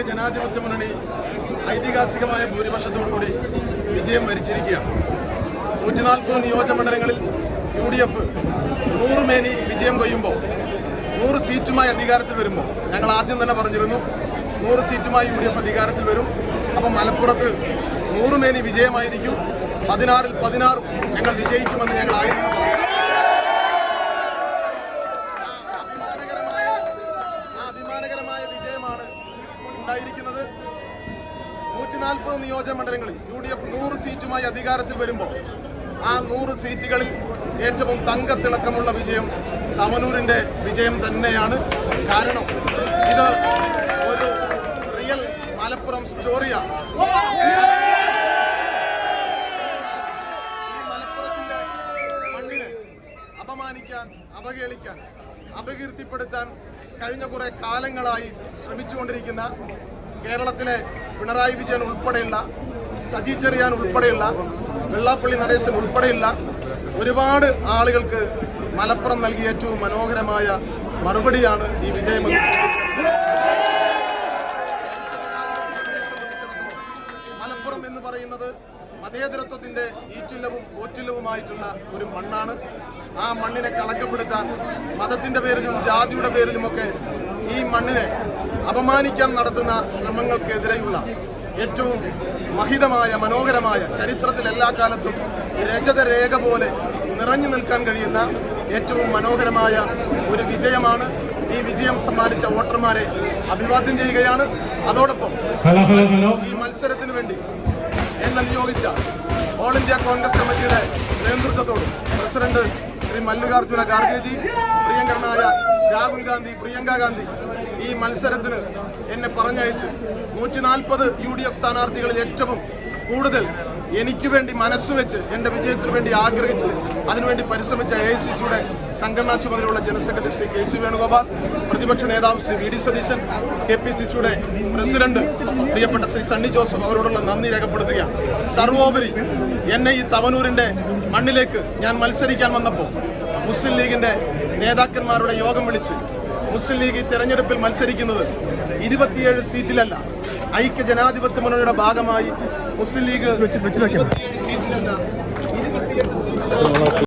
ഐക്യ ജനാധിപത്യ മുന്നണി ഐതിഹാസികമായ ഭൂരിപക്ഷത്തോടുകൂടി വിജയം വരിച്ചിരിക്കുകയാണ്. 140 നിയോജകമണ്ഡലങ്ങളിൽ UDF 100 മേനി വിജയം കൊയ്യുമ്പോൾ 100 സീറ്റുമായി അധികാരത്തിൽ വരുമ്പോൾ ഞങ്ങൾ ആദ്യം തന്നെ പറഞ്ഞിരുന്നു 100 സീറ്റുമായി UDF അധികാരത്തിൽ വരും. അപ്പം മലപ്പുറത്ത് 100 മേനി വിജയമായിരിക്കും. 16-ൽ 16 ഞങ്ങൾ വിജയിക്കുമെന്ന് ഞങ്ങൾ ആയിരുന്നു. അഭിമാനകരമായ വിജയമാണ് ഉണ്ടായിരിക്കുന്നത്. 140 നിയോജകമണ്ഡലങ്ങളിൽ UDF 100 സീറ്റുമായി അധികാരത്തിൽ വരുമ്പോൾ ആ 100 സീറ്റുകളിൽ ഏറ്റവും തങ്കത്തിളക്കമുള്ള വിജയം തവനൂരിൻ്റെ വിജയം തന്നെയാണ്. കാരണം ഇത് ഒരു റിയൽ മലപ്പുറം സ്റ്റോറിയാണ്. ഈ മലപ്പുറത്തിൻ്റെ മണ്ണിനെ അപമാനിക്കാൻ, അവഹേളിക്കാൻ, അപകീർത്തിപ്പെടുത്താൻ കഴിഞ്ഞ കുറെ കാലങ്ങളായി ശ്രമിച്ചുകൊണ്ടിരിക്കുന്ന കേരളത്തിലെ പിണറായി വിജയൻ ഉൾപ്പെടെയുള്ള, സജി ചെറിയാൻ ഉൾപ്പെടെയുള്ള, വെള്ളാപ്പള്ളി നടേശൻ ഉൾപ്പെടെയുള്ള ഒരുപാട് ആളുകൾക്ക് മലപ്പുറം നൽകിയ ഏറ്റവും മനോഹരമായ മറുപടിയാണ് ഈ വിജയം. മലപ്പുറം എന്ന് പറയുന്നത് മതേതരത്വത്തിൻ്റെ ഈറ്റില്ലവും പോറ്റില്ലവുമായിട്ടുള്ള ഒരു മണ്ണാണ്. ആ മണ്ണിനെ കളങ്കപ്പെടുത്താൻ മതത്തിൻ്റെ പേരിലും ജാതിയുടെ പേരിലുമൊക്കെ ഈ മണ്ണിനെ അപമാനിക്കാൻ നടത്തുന്ന ശ്രമങ്ങൾക്കെതിരെയുള്ള ഏറ്റവും മഹിതമായ, മനോഹരമായ, ചരിത്രത്തിൽ എല്ലാ കാലത്തും രജതരേഖ പോലെ നിറഞ്ഞു നിൽക്കാൻ കഴിയുന്ന ഏറ്റവും മനോഹരമായ ഒരു വിജയമാണ്. ഈ വിജയം സമ്മാനിച്ച വോട്ടർമാരെ അഭിവാദ്യം ചെയ്യുകയാണ്. അതോടൊപ്പം ഈ മത്സരത്തിന് വേണ്ടി എന്നെ നിയോഗിച്ച ഓൾ ഇന്ത്യ കോൺഗ്രസ് കമ്മിറ്റിയുടെ നേതൃത്വത്തോടും പ്രസിഡന്റ് ശ്രീ മല്ലികാർജുന ഖാർഗെജി, പ്രിയങ്കരനായ രാഹുൽ ഗാന്ധി, പ്രിയങ്ക ഗാന്ധി ഈ മത്സരത്തിന് എന്നെ പറഞ്ഞയച്ച് 140 UDF സ്ഥാനാർത്ഥികളിൽ ഏറ്റവും കൂടുതൽ എനിക്ക് വേണ്ടി മനസ്സുവെച്ച് എൻ്റെ വിജയത്തിന് വേണ്ടി ആഗ്രഹിച്ച് അതിനുവേണ്ടി പരിശ്രമിച്ച AICCയുടെ സംഘടനാ ചുമതലയുള്ള general secretary Shri KC Venugopal, പ്രതിപക്ഷ നേതാവ് ശ്രീ VD സതീശൻ, KPCCയുടെ പ്രസിഡന്റ് പ്രിയപ്പെട്ട ശ്രീ സണ്ണി ജോസഫ് അവരോടുള്ള നന്ദി രേഖപ്പെടുത്തുകയാണ്. സർവോപരി എന്നെ ഈ തവനൂരിൻ്റെ മണ്ണിലേക്ക് ഞാൻ മത്സരിക്കാൻ വന്നപ്പോൾ മുസ്ലിം ലീഗിൻ്റെ നേതാക്കന്മാരുടെ യോഗം വിളിച്ച് മുസ്ലിം ലീഗ് ഈ തെരഞ്ഞെടുപ്പിൽ മത്സരിക്കുന്നത് 27 സീറ്റിലല്ല, ഐക്യ ജനാധിപത്യ മുന്നണിയുടെ ഭാഗമായി മുസ്ലിം ലീഗ് 27 സീറ്റിലല്ല 28 സീറ്റിലാണ്